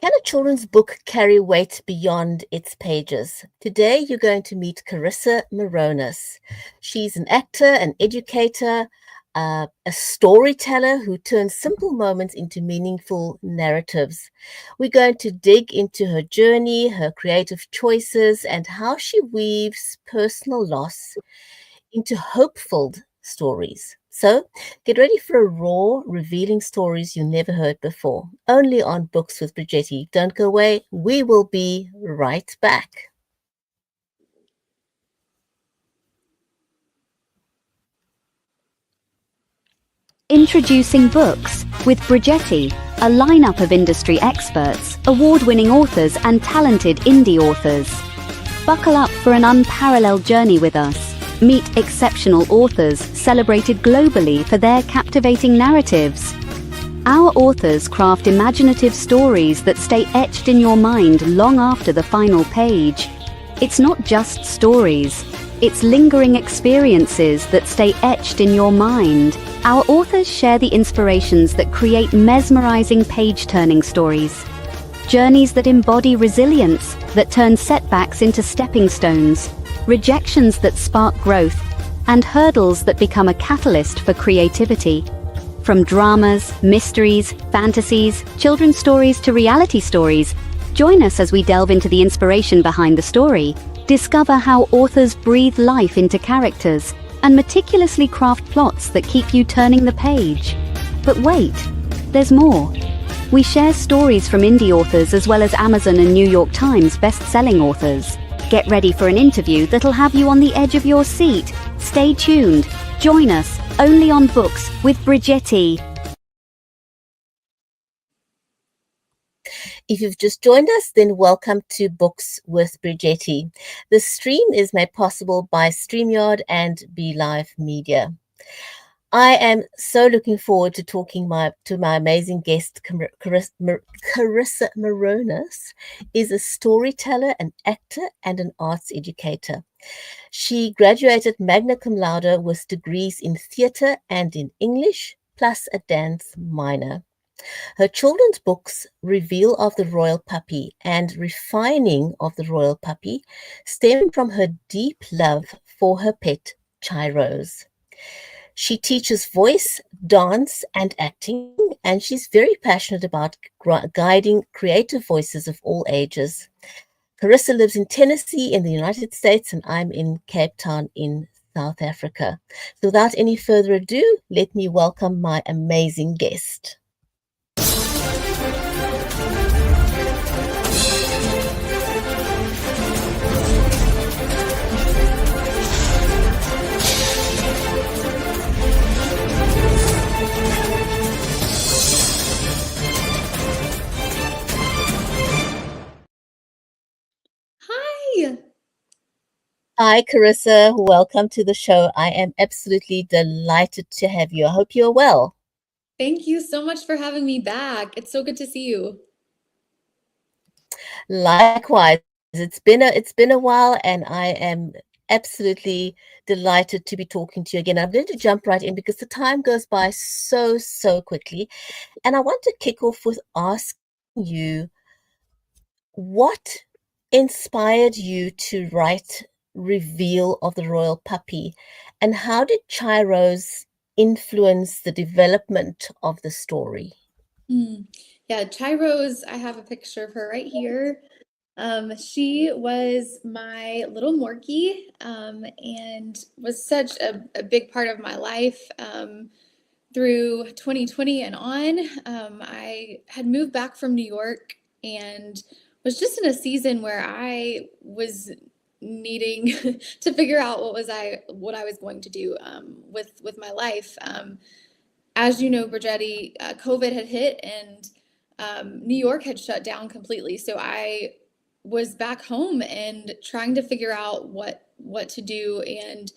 Can a children's book carry weight beyond its pages? Today, you're going to meet Karissa Mironas. She's an actor, an educator, a storyteller who turns simple moments into meaningful narratives. We're going to dig into her journey, her creative choices, and how she weaves personal loss into hope-filled stories. So get ready for a raw, revealing stories you never heard before. Only on Books with Bridgetti. Don't go away. We will be right back. Introducing Books with Bridgetti, a lineup of industry experts, award-winning authors and talented indie authors. Buckle up for an unparalleled journey with us. Meet exceptional authors celebrated globally for their captivating narratives. Our authors craft imaginative stories that stay etched in your mind long after the final page. It's not just stories, it's lingering experiences that stay etched in your mind. Our authors share the inspirations that create mesmerizing page-turning stories. Journeys that embody resilience, that turn setbacks into stepping stones, rejections that spark growth, and hurdles that become a catalyst for creativity. From dramas, mysteries, fantasies, children's stories to reality stories, join us as we delve into the inspiration behind the story, discover how authors breathe life into characters, and meticulously craft plots that keep you turning the page. But wait, there's more. We share stories from indie authors as well as Amazon and New York Times best-selling authors. Get ready for an interview that'll have you on the edge of your seat. Stay tuned. Join us only on Books with Bridgetti. If you've just joined us, then welcome to Books with Bridgetti. The stream is made possible by StreamYard and Be Live Media. I am so looking forward to talking to my amazing guest, Karissa Mironas, is a storyteller, an actor, and an arts educator. She graduated magna cum laude with degrees in theatre and in English, plus a dance minor. Her children's books, Reveal of the Royal Puppy and Refining of the Royal Puppy, stem from her deep love for her pet, Chai Rose. She teaches voice, dance, and acting, and she's very passionate about guiding creative voices of all ages. Karissa lives in Tennessee in the United States, and I'm in Cape Town in South Africa. So without any further ado, let me welcome my amazing guest. Hi, Karissa. Welcome to the show. I am absolutely delighted to have you. I hope you're well. Thank you so much for having me back. It's so good to see you. Likewise, it's been a while, and I am absolutely delighted to be talking to you again. I'm going to jump right in because the time goes by so quickly, and I want to kick off with asking you what inspired you to write Reveal of the Royal Puppy, and how did Chai Rose influence the development of the story? Yeah, Chai Rose, I have a picture of her right here. She was my little Morkie, and was such a big part of my life through 2020 and on. I had moved back from New York and was just in a season where I was needing to figure out what I was going to do with my life. As you know, Bridgetti, COVID had hit and New York had shut down completely. So I was back home and trying to figure out what to do. And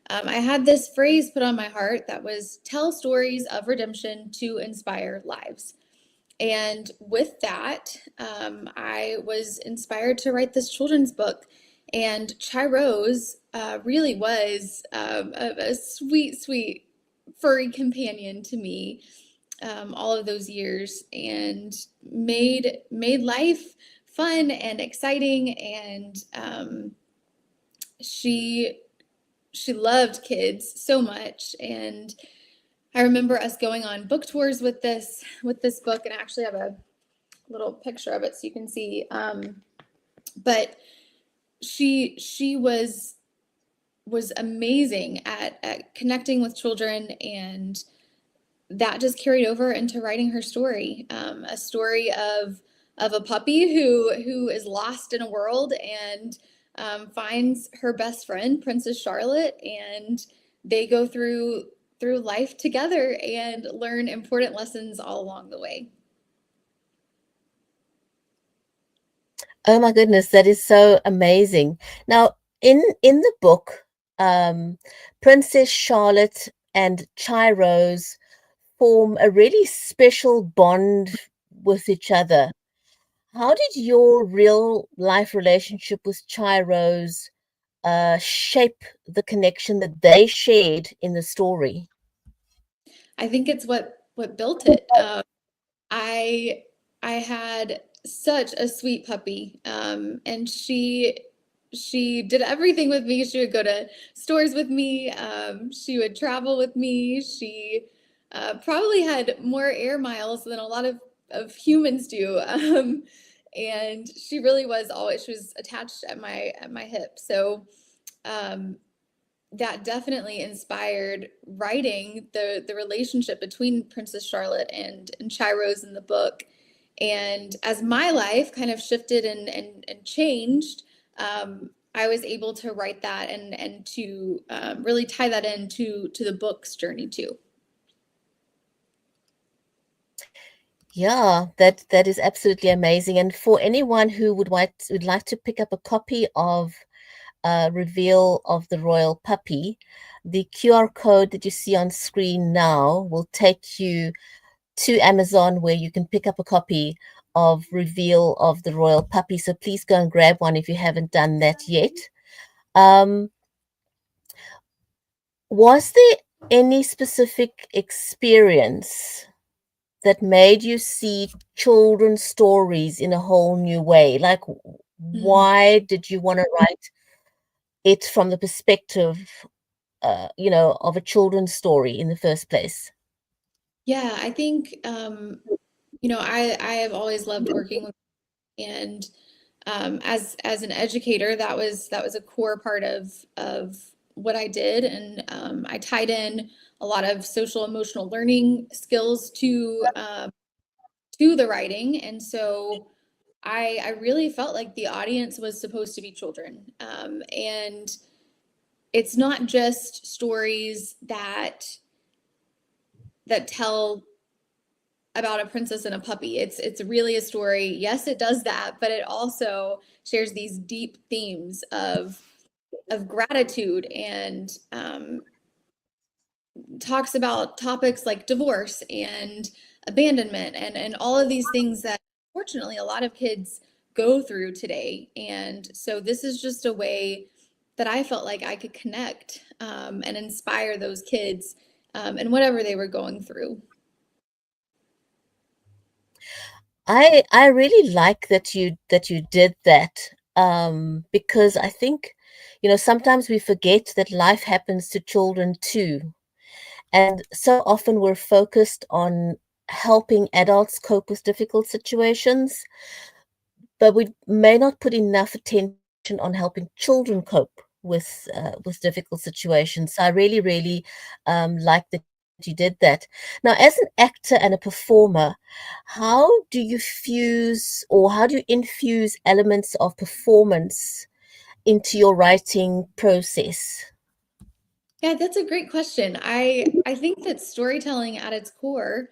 I had this phrase put on my heart that was tell stories of redemption to inspire lives. And with that, I was inspired to write this children's book. And Chai Rose really was a sweet, sweet furry companion to me. all of those years, and made life fun and exciting. And she loved kids so much. And I remember us going on book tours with this book, and I actually have a little picture of it so you can see. But she was amazing at connecting with children, and that just carried over into writing her story, a story of a puppy who is lost in a world, and finds her best friend, Princess Charlotte, and they go through life together and learn important lessons all along the way. Oh my goodness, that is so amazing. Now, in the book, um, Princess Charlotte and Rose form a really special bond with each other. How did your real life relationship with Rose shape the connection that they shared in the story? I think it's what built it. I I had such a sweet puppy, and she did everything with me. She would go to stores with me. She would travel with me. She probably had more air miles than a lot of humans do. And she really was always, she was attached at my hip. So um, that definitely inspired writing the relationship between Princess Charlotte and Rose in the book. And as my life kind of shifted and changed, I was able to write that and to really tie that into the book's journey too. Yeah, that is absolutely amazing. And for anyone who would like to pick up a copy of Reveal of the Royal Puppy, the QR code that you see on screen now will take you to Amazon where you can pick up a copy of Reveal of the Royal Puppy. So please go and grab one if you haven't done that yet. Um, was there any specific experience that made you see children's stories in a whole new way? Like, Mm. why did you want to write it from the perspective, of a children's story in the first place? Yeah, I think I have always loved working with, and as an educator, that was a core part of what I did, and I tied in a lot of social emotional learning skills to the writing, and so I really felt like the audience was supposed to be children, and it's not just stories that tell about a princess and a puppy. It's really a story. Yes, it does that, but it also shares these deep themes of gratitude, and talks about topics like divorce and abandonment, and all of these things that fortunately a lot of kids go through today. And so this is just a way that I felt like I could connect, and inspire those kids, and whatever they were going through. I really like that you did that, because I think, sometimes we forget that life happens to children too. And so often we're focused on helping adults cope with difficult situations, but we may not put enough attention on helping children cope with difficult situations. So I really, really like that you did that. Now, as an actor and a performer, how do you fuse or how do you infuse elements of performance into your writing process? Yeah, that's a great question. I think that storytelling at its core,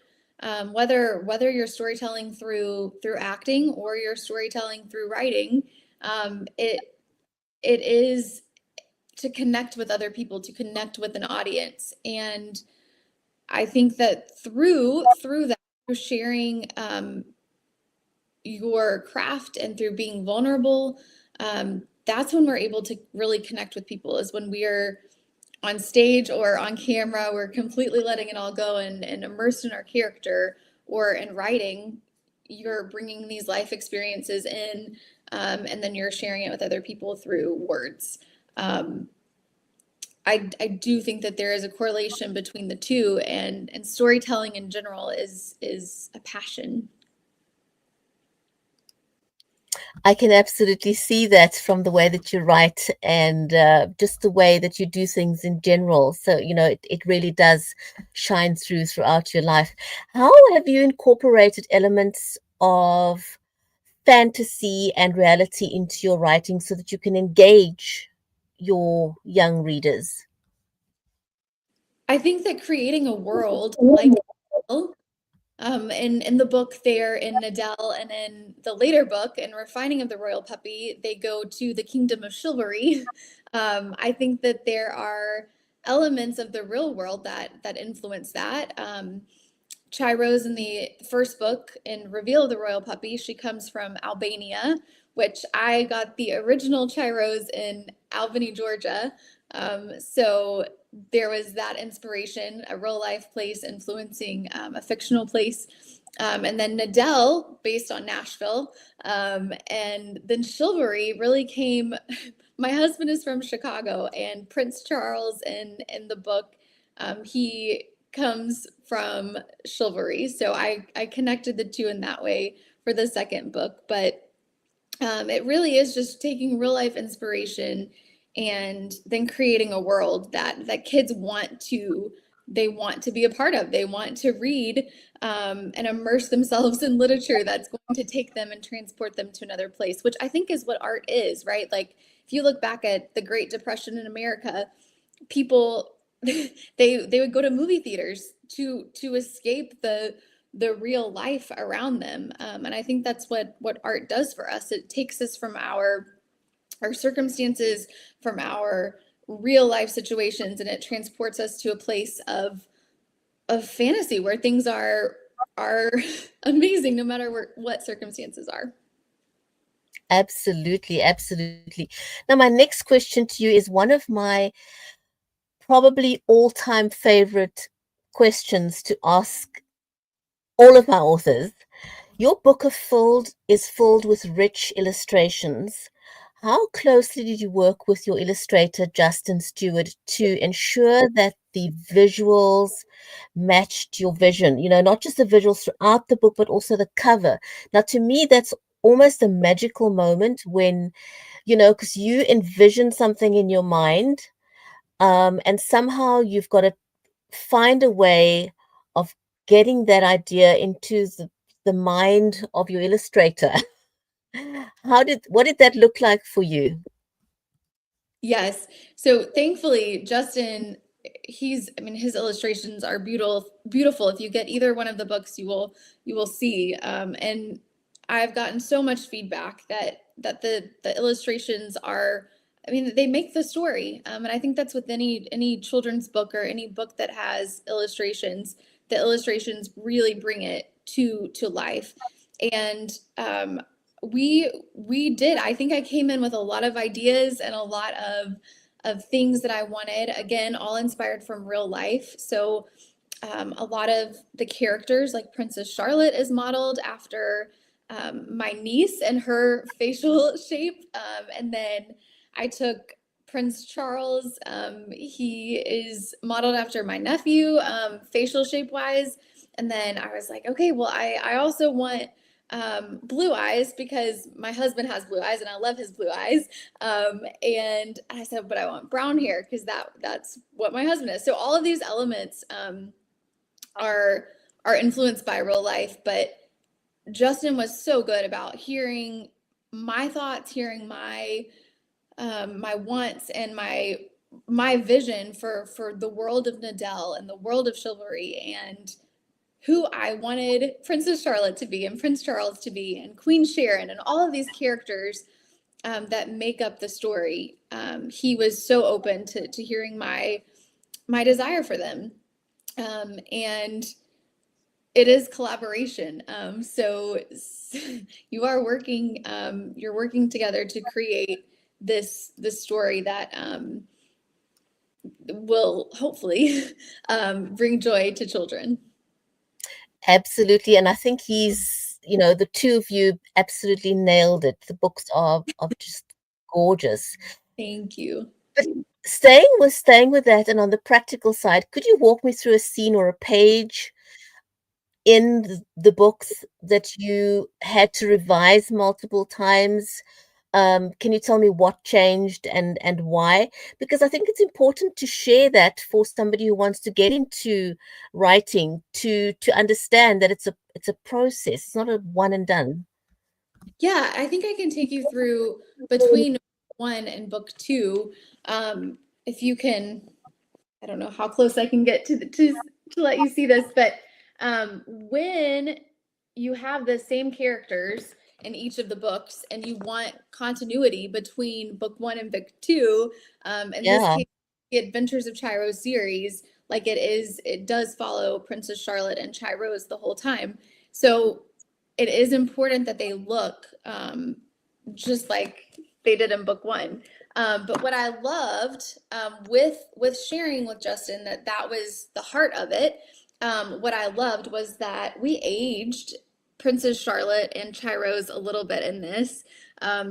whether you're storytelling through acting or you're storytelling through writing, it is to connect with other people, to connect with an audience. And I think that through that, through sharing your craft and through being vulnerable, that's when we're able to really connect with people, is when we're on stage or on camera, we're completely letting it all go and immersed in our character, or in writing, you're bringing these life experiences in, and then you're sharing it with other people through words. Um, I do think that there is a correlation between the two, and storytelling in general is a passion. I can absolutely see that from the way that you write and just the way that you do things in general. So, it really does shine throughout your life. How have you incorporated elements of fantasy and reality into your writing so that you can engage your young readers? I think that creating a world like in the book there in Nadell, and in the later book in Refining of the Royal Puppy, they go to the kingdom of chivalry. I think that there are elements of the real world that influence that. Chai Rose in the first book in Reveal of the Royal Puppy, she comes from Albania, which I got the original Chai Rose in Albany, Georgia. So there was that inspiration, a real life place influencing a fictional place. And then Nadell, based on Nashville. And then Chivalry really came. My husband is from Chicago, and Prince Charles in the book, he comes from Chivalry. So I connected the two in that way for the second book. But it really is just taking real life inspiration and then creating a world that kids want to be a part of. They want to read, and immerse themselves in literature that's going to take them and transport them to another place, which I think is what art is, right? Like if you look back at the Great Depression in America, people they would go to movie theaters to escape the real life around them. And I think that's what art does for us. It takes us from our circumstances, from our real life situations, and it transports us to a place of fantasy where things are amazing no matter what circumstances are. Absolutely, absolutely. Now, my next question to you is one of my probably all-time favorite questions to ask all of my authors. Your book is filled with rich illustrations. How closely did you work with your illustrator, Justin Stewart, to ensure that the visuals matched your vision? Not just the visuals throughout the book, but also the cover. Now, to me, that's almost a magical moment when, because you envision something in your mind, and somehow you've got to find a way of getting that idea into the mind of your illustrator. What did that look like for you? Yes. So thankfully, Justin, I mean, his illustrations are beautiful. If you get either one of the books, you will see. And I've gotten so much feedback that the illustrations are, I mean, they make the story. And I think that's with any children's book or any book that has illustrations. The illustrations really bring it to life. And we did. I think I came in with a lot of ideas and a lot of things that I wanted. Again, all inspired from real life. So a lot of the characters, like Princess Charlotte, is modeled after my niece and her facial shape. And then I took Prince Charles. He is modeled after my nephew, facial shape wise. And then I was like, okay, well, I also want blue eyes because my husband has blue eyes and I love his blue eyes. And I said, but I want brown hair because that's what my husband is. So all of these elements are influenced by real life, but Justin was so good about hearing my thoughts, hearing my my wants and my vision for the world of Nadell and the world of chivalry, and who I wanted Princess Charlotte to be and Prince Charles to be and Queen Sharon and all of these characters that make up the story. He was so open to hearing my desire for them. And it is collaboration. So you're working together to create this story that will hopefully bring joy to children. Absolutely. And I think the two of you absolutely nailed it. The books are just gorgeous. Thank you. But staying with that, and on the practical side, could you walk me through a scene or a page in the books that you had to revise multiple times? Can you tell me what changed and why? Because I think it's important to share that for somebody who wants to get into writing to understand that it's a process. It's not a one and done. Yeah, I think I can take you through between 1 and book 2. If you can, I don't know how close I can get to let you see this, but when you have the same characters in each of the books and you want continuity between book 1 and book 2, in this Yeah. case, the Adventures of Chirose series, like it does follow Princess Charlotte and Chirose the whole time. So it is important that they look just like they did in book 1. But what I loved with sharing with Justin that was the heart of it. What I loved was that we aged Princess Charlotte and Chirose a little bit in this.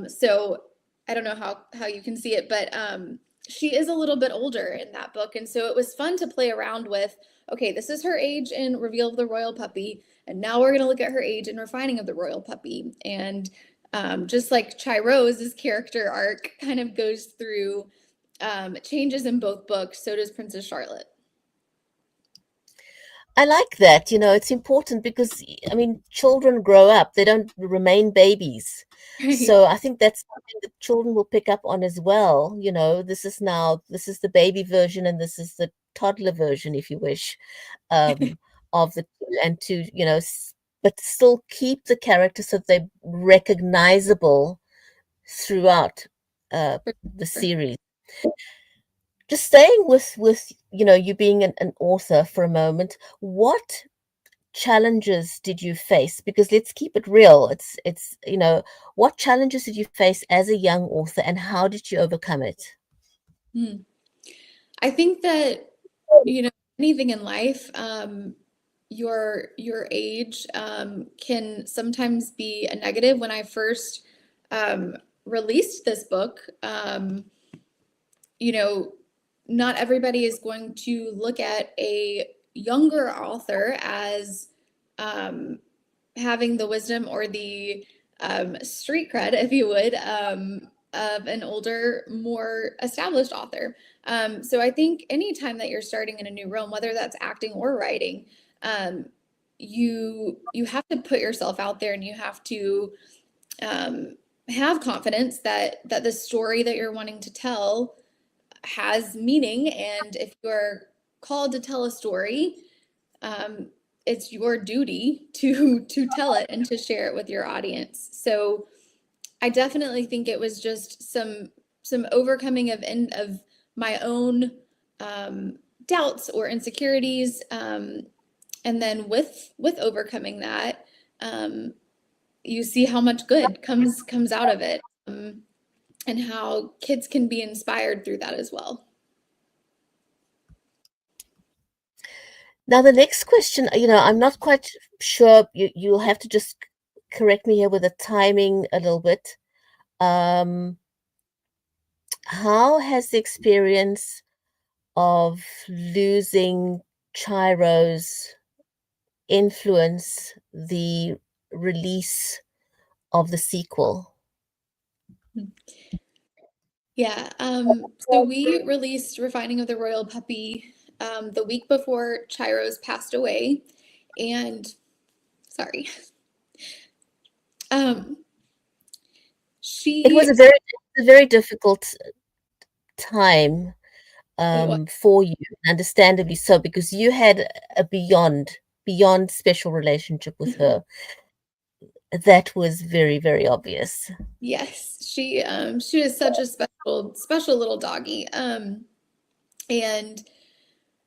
So I don't know how you can see it, but she is a little bit older in that book, and so it was fun to play around with. Okay, this is her age in Reveal of the Royal Puppy, and now we're going to look at her age in Refining of the Royal Puppy. And just like Chirose's character arc kind of goes through changes in both books, so does Princess Charlotte. I like that. It's important because, I mean, children grow up, they don't remain babies. Right. So I think that's something that children will pick up on as well. This is the baby version and this is the toddler version, if you wish, of the two, and but still keep the characters so they're recognizable throughout the series. Just staying with you being an author for a moment, what challenges did you face? Because let's keep it real. What challenges did you face as a young author and how did you overcome it? Hmm. I think that anything in life, your age can sometimes be a negative. When I first released this book, you know, not everybody is going to look at a younger author as having the wisdom or the street cred, if you would, of an older, more established author. So I think anytime that you're starting in a new realm, whether that's acting or writing, you have to put yourself out there and you have to have confidence that the story that you're wanting to tell has meaning. And if you're called to tell a story, it's your duty to tell it and to share it with your audience. So I definitely think it was just some overcoming of my own doubts or insecurities, and then with overcoming that, you see how much good comes out of it, and how kids can be inspired through that as well. Now, the next question, I'm not quite sure. You'll have to just correct me here with the timing a little bit. How has the experience of losing Chiro's influence the release of the sequel? Yeah, so we released Refining of the Royal Puppy the week before Chirose passed away, and sorry, um, It was she a very difficult time it was, for you, understandably so, because you had a beyond special relationship with her. That was very, very obvious. yes, she was such a special little doggy, and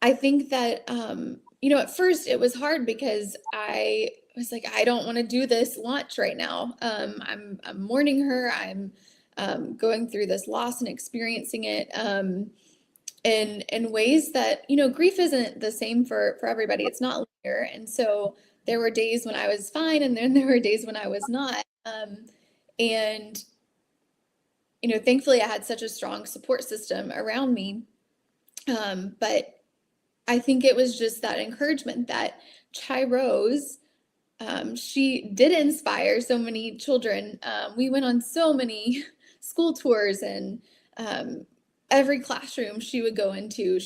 I think that at first it was hard because I was like, I don't want to do this launch right now. I'm mourning her. I'm going through this loss and experiencing it. in ways that, grief isn't the same for everybody. It's not linear. And so there were days when I was fine, and then there were days when I was not. And thankfully I had such a strong support system around me. But I think it was just that encouragement that Chai Rose, she did inspire so many children. We went on so many school tours, and every classroom she would go into,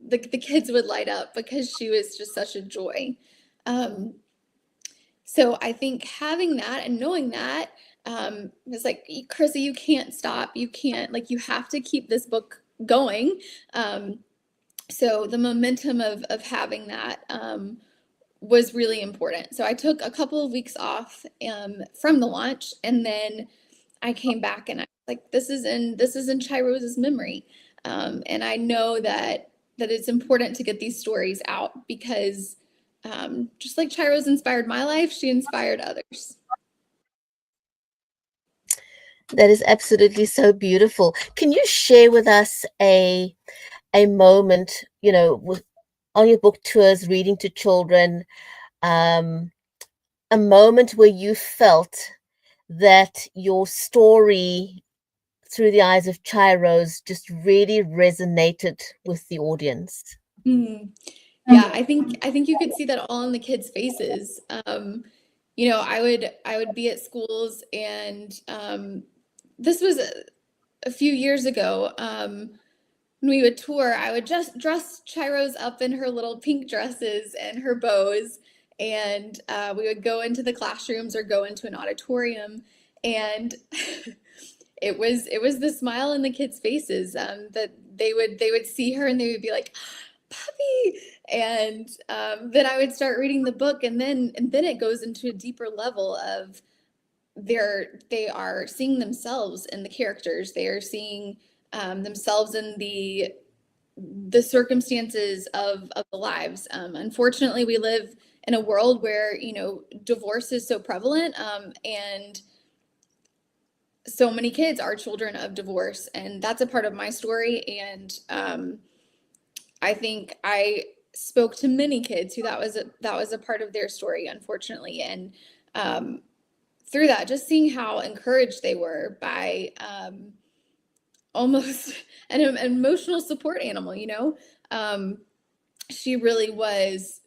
the kids would light up because she was just such a joy. So I think having that and knowing that, it's like, Karissa, you can't stop. You can't, like, you have to keep this book going. So the momentum of having that was really important. So I took a couple of weeks off from the launch, and then I came back, and I was like, this is in Chai Rose's memory. And I know that it's important to get these stories out, because just like Chai Rose inspired my life, she inspired others. That is absolutely so beautiful. Can you share with us a moment, with on your book tours, reading to children, um, a moment where you felt that your story through the eyes of Chai Rose just really resonated with the audience? Yeah, I think you could see that all in the kids' faces. I would be at schools, and this was a few years ago. When we would tour, I would just dress Chai Rose up in her little pink dresses and her bows, and we would go into the classrooms or go into an auditorium, and it was the smile in the kids' faces, that they would see her and they would be like, puppy. And then I would start reading the book, and then it goes into a deeper level of they are seeing themselves in the characters. They are seeing themselves in the circumstances of the lives. Unfortunately, we live in a world where divorce is so prevalent, and so many kids are children of divorce, and that's a part of my story. And I think I spoke to many kids who that was a part of their story, unfortunately. And through that, just seeing how encouraged they were by almost an emotional support animal, she really was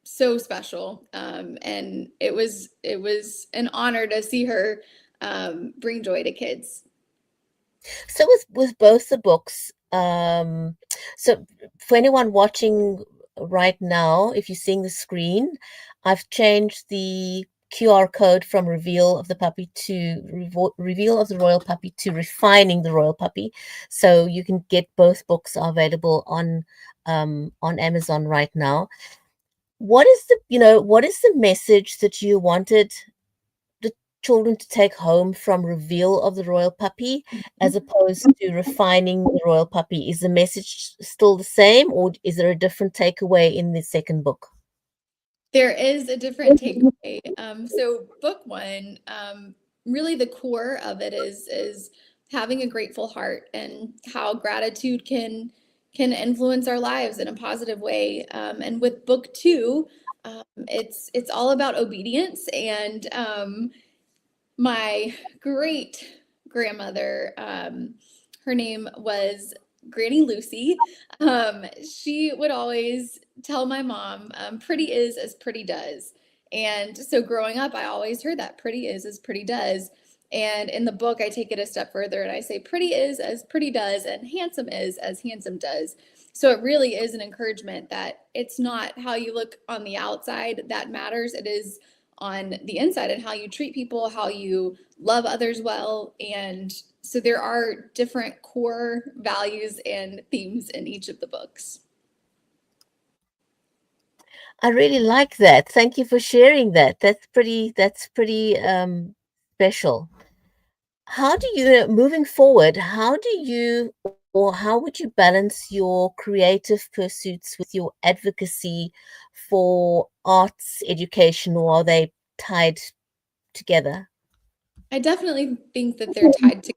so special. And it was an honor to see her bring joy to kids. So with both the books, so for anyone watching right now, if you're seeing the screen, I've changed the QR code from reveal of the puppy to reveal of the royal puppy to refining the royal puppy. So you can get both books are available on Amazon right now. What is the message that you wanted the children to take home from reveal of the royal puppy as opposed to refining the royal puppy? Is the message still the same, or is there a different takeaway in the second book? There is a different takeaway. So book one, really the core of it is having a grateful heart, and how gratitude can influence our lives in a positive way. And with book two, it's all about obedience. And my great grandmother, her name was Granny Lucy. She would always tell my mom, pretty is as pretty does. And so growing up, I always heard that pretty is as pretty does. And in the book, I take it a step further, and I say pretty is as pretty does, and handsome is as handsome does. So it really is an encouragement that it's not how you look on the outside that matters. It is on the inside, and how you treat people, how you love others well. And so there are different core values and themes in each of the books. I really like that. Thank you for sharing that. That's pretty special. How do you, moving forward, how do you, or how would you balance your creative pursuits with your advocacy for arts education, or are they tied together? I definitely think that they're tied together.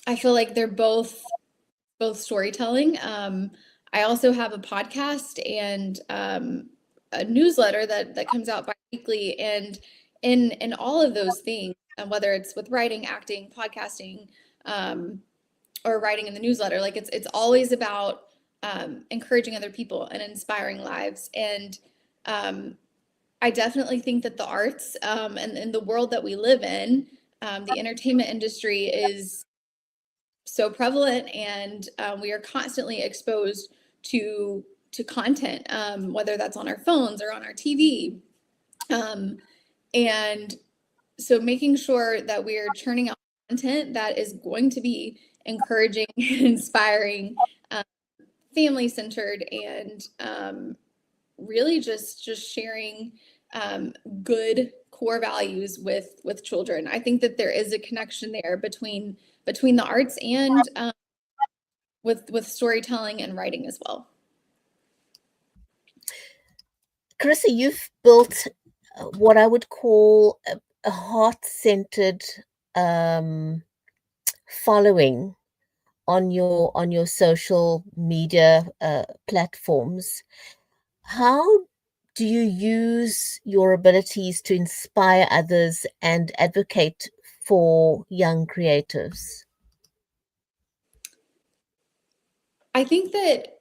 I feel like they're both storytelling. I also have a podcast and a newsletter that comes out bi-weekly, and in all of those things, whether it's with writing, acting, podcasting, um, or writing in the newsletter, like it's always about encouraging other people and inspiring lives. And I definitely think that the arts, and the world that we live in, the entertainment industry is so prevalent, and we are constantly exposed to content, whether that's on our phones or on our TV. And so making sure that we're churning out content that is going to be encouraging and inspiring, um, family centered, and really just sharing good core values with children. I think that there is a connection there between the arts and with storytelling and writing as well. Karissa, you've built what I would call a heart-centered following on your social media platforms. How do you use your abilities to inspire others and advocate for young creatives? I think that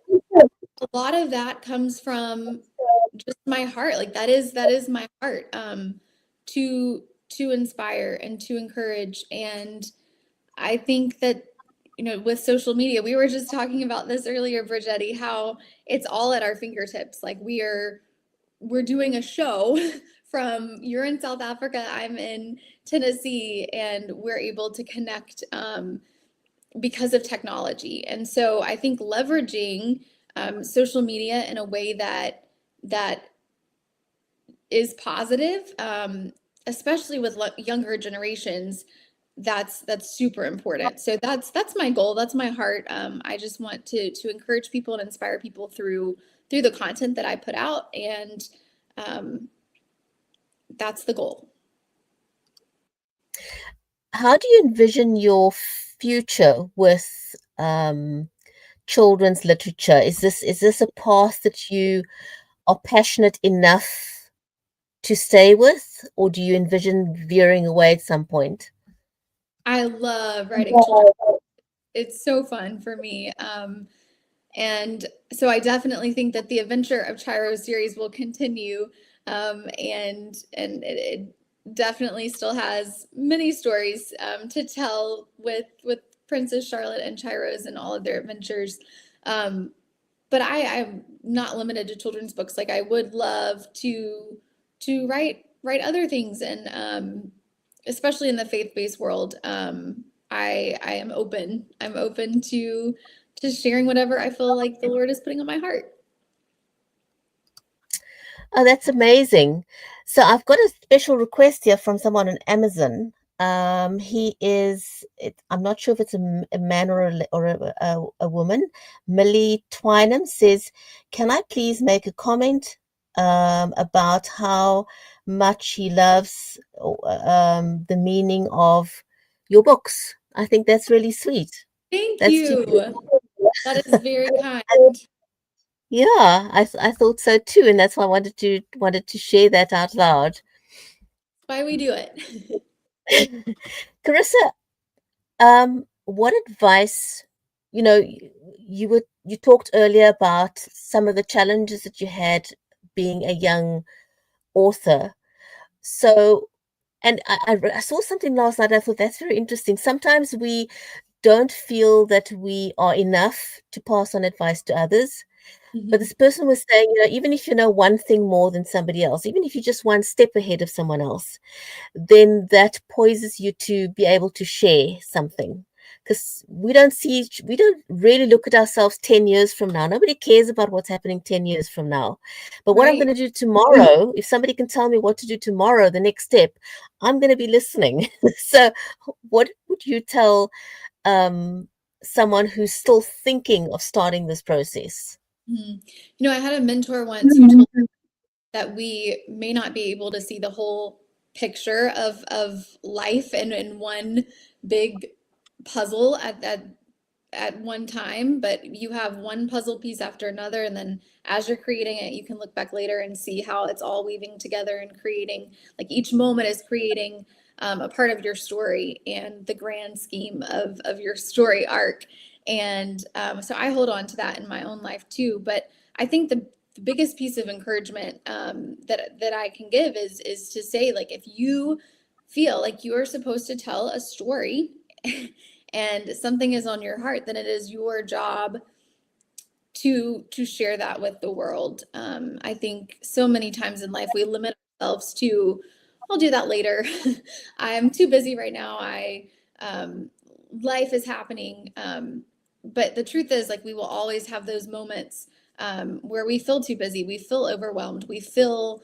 a lot of that comes from just my heart. Like that is my heart, to inspire and to encourage. And I think that, with social media, we were just talking about this earlier, Bridgetti, how it's all at our fingertips. Like we're doing a show from, you're in South Africa, I'm in Tennessee, and we're able to connect because of technology. And so I think leveraging social media in a way that is positive, especially with younger generations, that's super important. So that's my goal. That's my heart. I just want to encourage people and inspire people through the content that I put out, and that's the goal. How do you envision your future with children's literature? Is this a path that you are passionate enough to stay with, or do you envision veering away at some point? I love writing children. It's so fun for me. And so I definitely think that the Adventure of Chiro series will continue. And it definitely still has many stories to tell with Princess Charlotte and Chiros and all of their adventures. But I'm not limited to children's books. Like I would love to write other things, and especially in the faith-based world. I am open. I'm open to sharing whatever I feel like the Lord is putting on my heart. Oh, that's amazing. So I've got a special request here from someone on Amazon. I'm not sure if it's a man or a woman. Millie Twynham says, "Can I please make a comment about how much he loves the meaning of your books?" I think that's really sweet. Thank That's you. too. That is very kind. Yeah, I thought so too, and that's why I wanted to share that out loud. That's why we do it. Karissa, what advice, you talked earlier about some of the challenges that you had being a young author. So, and I saw something last night. I thought that's very interesting. Sometimes we don't feel that we are enough to pass on advice to others. But this person was saying, even if you know one thing more than somebody else, even if you're just one step ahead of someone else, then that poises you to be able to share something. Because we don't really look at ourselves 10 years from now. Nobody cares about what's happening 10 years from now. But what I'm Right. going to do tomorrow, if somebody can tell me what to do tomorrow, the next step, I'm going to be listening. So what would you tell someone who's still thinking of starting this process? I had a mentor once who told me that we may not be able to see the whole picture of life in one big puzzle at one time, but you have one puzzle piece after another, and then as you're creating it, you can look back later and see how it's all weaving together and creating, like each moment is creating a part of your story and the grand scheme of your story arc. And so I hold on to that in my own life too. But I think the biggest piece of encouragement that I can give is to say, like, if you feel like you are supposed to tell a story and something is on your heart, then it is your job to share that with the world. I think so many times in life we limit ourselves to, I'll do that later. I'm too busy right now. Life is happening. But the truth is, like, we will always have those moments where we feel too busy, we feel overwhelmed, we feel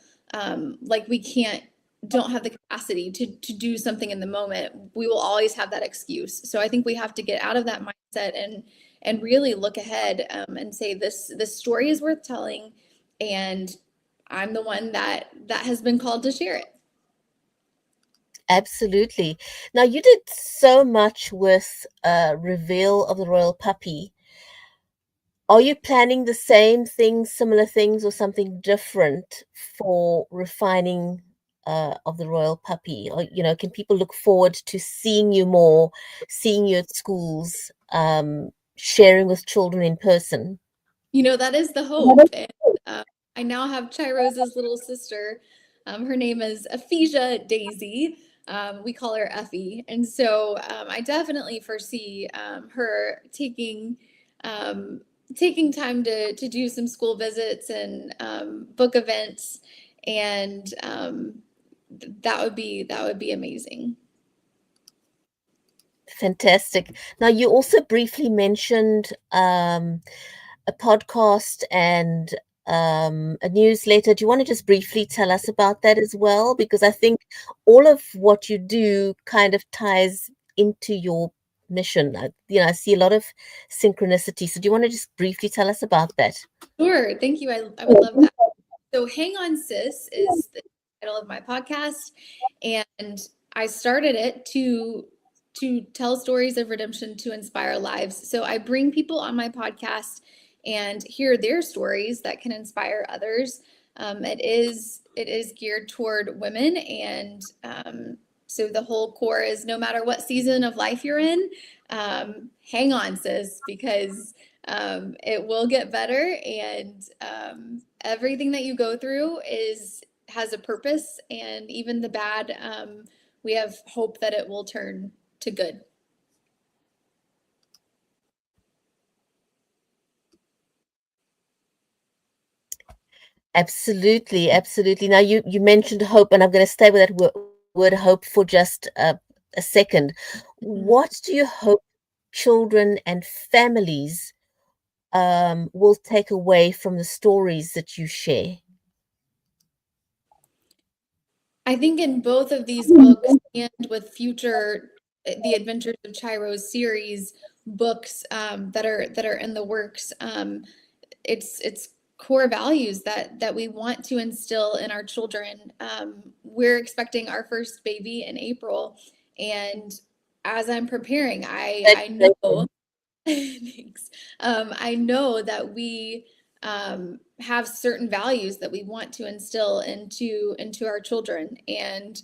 like we don't have the capacity to do something in the moment. We will always have that excuse. So I think we have to get out of that mindset and really look ahead and say, this story is worth telling, and I'm the one that has been called to share it. Absolutely. Now, you did so much with Reveal of the Royal Puppy. Are you planning the same things, similar things, or something different for Refining of the Royal Puppy? Or, can people look forward to seeing you more, seeing you at schools, sharing with children in person? That is the hope. And I now have Chirose's little sister. Her name is Ephesia Daisy. We call her Effie. And so I definitely foresee her taking time to do some school visits and book events, and that would be amazing. Fantastic. Now, you also briefly mentioned a podcast and a newsletter. Do you want to just briefly tell us about that as well? Because I think all of what you do kind of ties into your mission. I see a lot of synchronicity. So do you want to just briefly tell us about that? Sure. Thank you. I would love that. So Hang On Sis is the title of my podcast, and I started it to tell stories of redemption to inspire lives. So I bring people on my podcast and hear their stories that can inspire others. It is geared toward women, and so the whole core is, no matter what season of life you're in, hang on, sis, because it will get better, and everything that you go through has a purpose, and even the bad, we have hope that it will turn to good. Absolutely, absolutely. Now you mentioned hope, and I'm going to stay with that word hope for just a second. What do you hope children and families will take away from the stories that you share? I think in both of these books and with future The Adventures of Chiro series books that are in the works, it's core values that we want to instill in our children. We're expecting our first baby in April, and as I'm preparing, I know thanks. I know that we have certain values that we want to instill into our children, and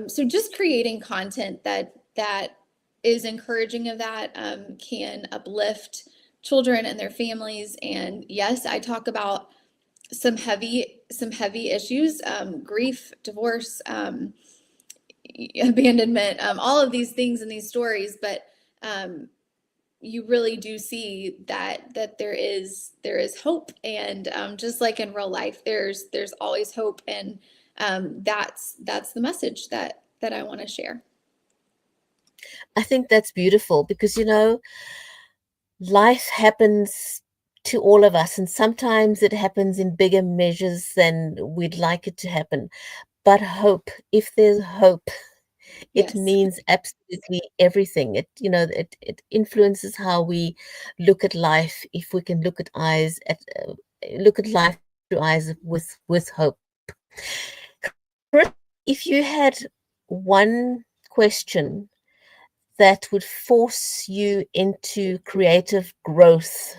so just creating content that is encouraging of that, can uplift children and their families. And yes, I talk about some heavy issues, grief, divorce, abandonment, all of these things in these stories, but you really do see that there is hope, and just like in real life, there's always hope, and that's the message that I want to share. I think that's beautiful because life happens to all of us, and sometimes it happens in bigger measures than we'd like it to happen. But hope, if there's hope, it Yes. means absolutely everything. It influences how we look at life. If we can look at life through eyes with hope. Chris, if you had one question that would force you into creative growth,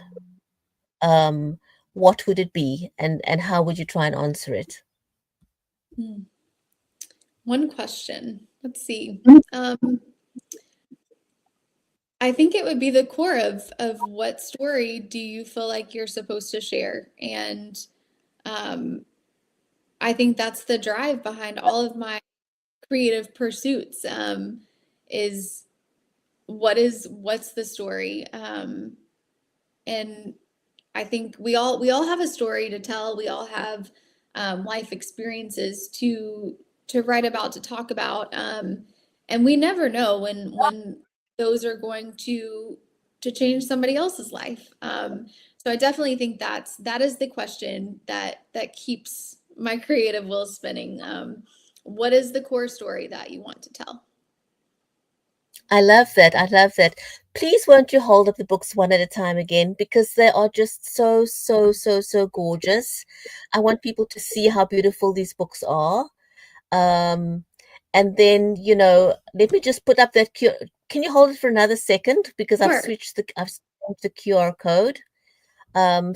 what would it be, and how would you try and answer it? One question. Let's see. I think it would be the core of what story do you feel like you're supposed to share? And I think that's the drive behind all of my creative pursuits, is what's the story? And I think we all have a story to tell. We all have life experiences to write about, to talk about, and we never know when those are going to change somebody else's life. So I definitely think that is the question that keeps my creative wheels spinning. What is the core story that you want to tell? I love that. I love that. Please won't you hold up the books one at a time again, because they are just so, so, so, so gorgeous. I want people to see how beautiful these books are. Um, and then, let me just put up that Can you hold it for another second? Because Sure. I've switched the QR code.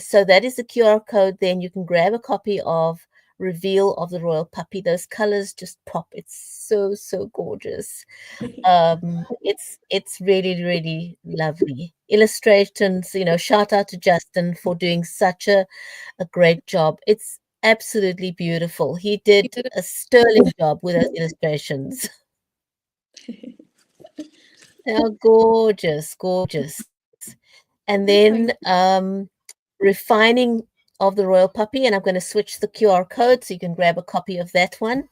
So that is the QR code. Then you can grab a copy of Reveal of the Royal Puppy. Those colors just pop. It's so, so gorgeous. It's really, really lovely. Illustrations, shout out to Justin for doing such a great job. It's absolutely beautiful. He You did did a sterling job with those illustrations. They are gorgeous, gorgeous. And then Refining of the Royal Puppy, and I'm going to switch the QR code so you can grab a copy of that one.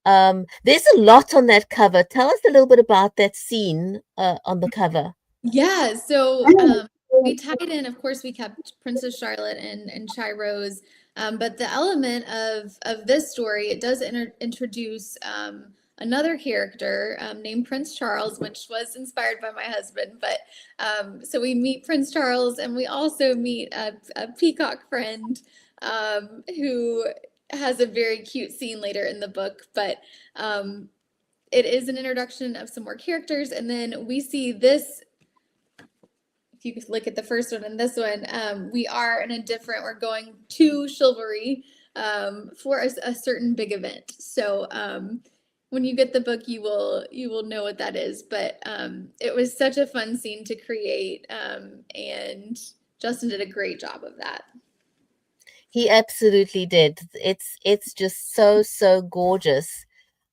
There's a lot on that cover. Tell us a little bit about that scene on the cover. Yeah, so we tied in, of course, we kept Princess Charlotte and Shy Rose, but the element of this story, it does introduce another character named Prince Charles, which was inspired by my husband. But so we meet Prince Charles, and we also meet a peacock friend who has a very cute scene later in the book. But it is an introduction of some more characters, and then we see this. If you look at the first one and this one, we are in a different, we're going to chivalry for a certain big event. So when you get the book, you will know what that is. But it was such a fun scene to create, and Justin did a great job of that. He absolutely did. It's just so, so gorgeous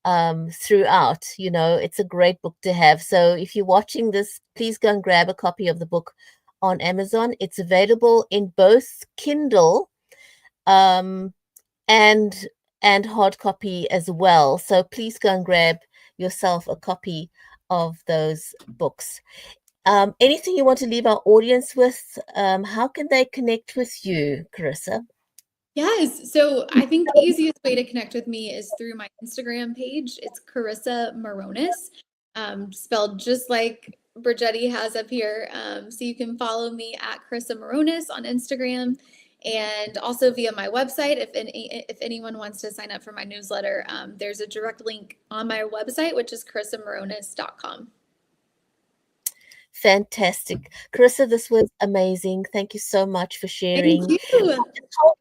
throughout. It's a great book to have. So if you're watching this, please go and grab a copy of the book on Amazon. It's available in both Kindle um, and hard copy as well. So please go and grab yourself a copy of those books. Anything you want to leave our audience with? How can they connect with you, Karissa? Yes. So I think the easiest way to connect with me is through my Instagram page. It's Karissa Mironas, spelled just like Bridgetti has up here. So you can follow me at Karissa Mironas on Instagram, and also via my website. If anyone wants to sign up for my newsletter, there's a direct link on my website, which is karissamironas.com. Fantastic. Karissa, this was amazing. Thank you so much for sharing. Thank you.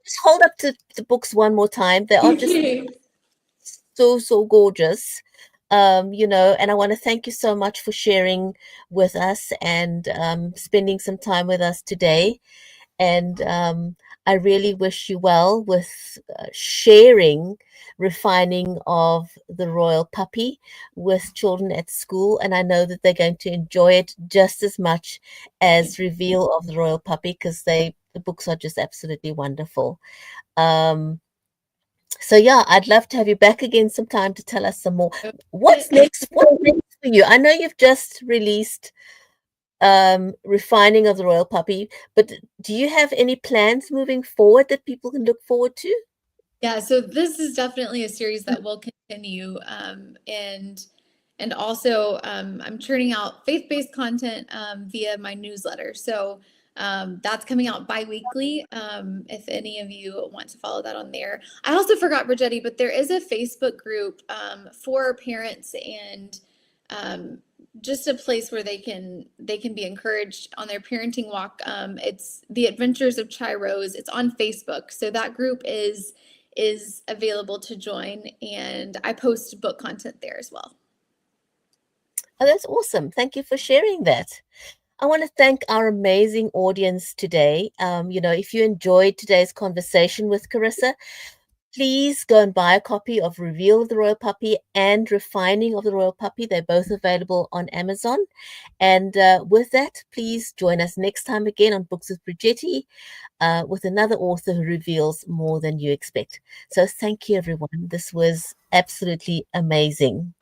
Just hold up to the books one more time. They are just so, so gorgeous. And I want to thank you so much for sharing with us and spending some time with us today. And I really wish you well with sharing Refining of the Royal Puppy with children at school. And I know that they're going to enjoy it just as much as Reveal of the Royal Puppy, because the books are just absolutely wonderful. So yeah, I'd love to have you back again sometime to tell us some more. What's next? What's next for you? I know you've just released Refining of the Royal Puppy, but do you have any plans moving forward that people can look forward to? Yeah, so this is definitely a series that will continue, and also I'm churning out faith-based content via my newsletter. So that's coming out bi-weekly. If any of you want to follow that on there. I also forgot, Bridgetti, but there is a Facebook group for parents and just a place where they can be encouraged on their parenting walk. It's The Adventures of Chai Rose. It's on Facebook, so that group is available to join, and I post book content there as well. Oh, that's awesome. Thank you for sharing that. I want to thank our amazing audience today. If you enjoyed today's conversation with Karissa, please go and buy a copy of Reveal of the Royal Puppy and Refining of the Royal Puppy. They're both available on Amazon. And with that, please join us next time again on Books with Bridgetti with another author who reveals more than you expect. So thank you, everyone. This was absolutely amazing.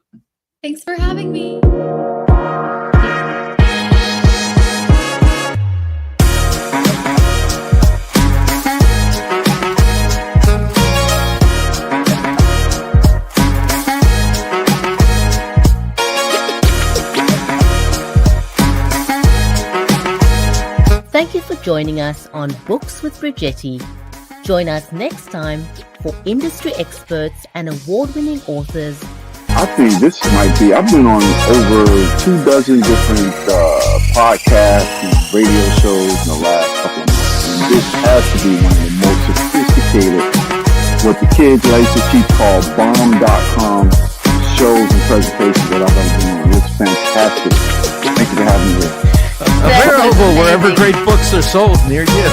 Thanks for having me. Thank you for joining us on Books with Bridgetti. Join us next time for industry experts and award-winning authors. I think this might be, I've been on over 24 different podcasts and radio shows in the last couple of months. And this has to be one of the most sophisticated, what the kids like to keep called bomb.com shows and presentations that I've ever been on. It's fantastic. Thank you for having me here. Available wherever great books are sold near you.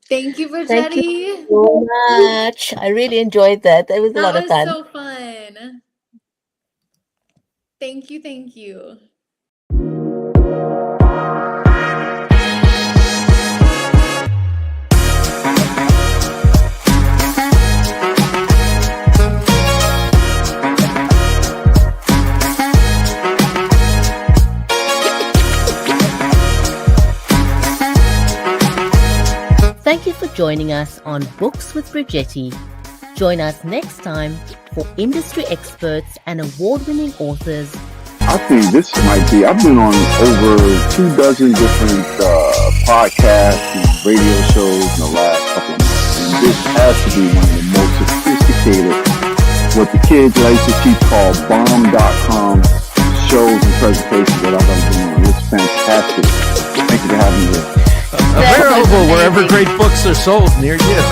Thank you, Bridgetti. Thank you so much. I really enjoyed that. That was a lot of fun. That was so fun. Thank you. Thank you. Thank you for joining us on Books with Bridgetti. Join us next time for industry experts and award-winning authors. I think this might be, I've been on over 24 different podcasts and radio shows in the last couple of months. And this has to be one of the most sophisticated, what the kids like to keep called bomb.com shows and presentations that I've ever been on. It's fantastic. Thank you for having me here. Available wherever great books are sold near you.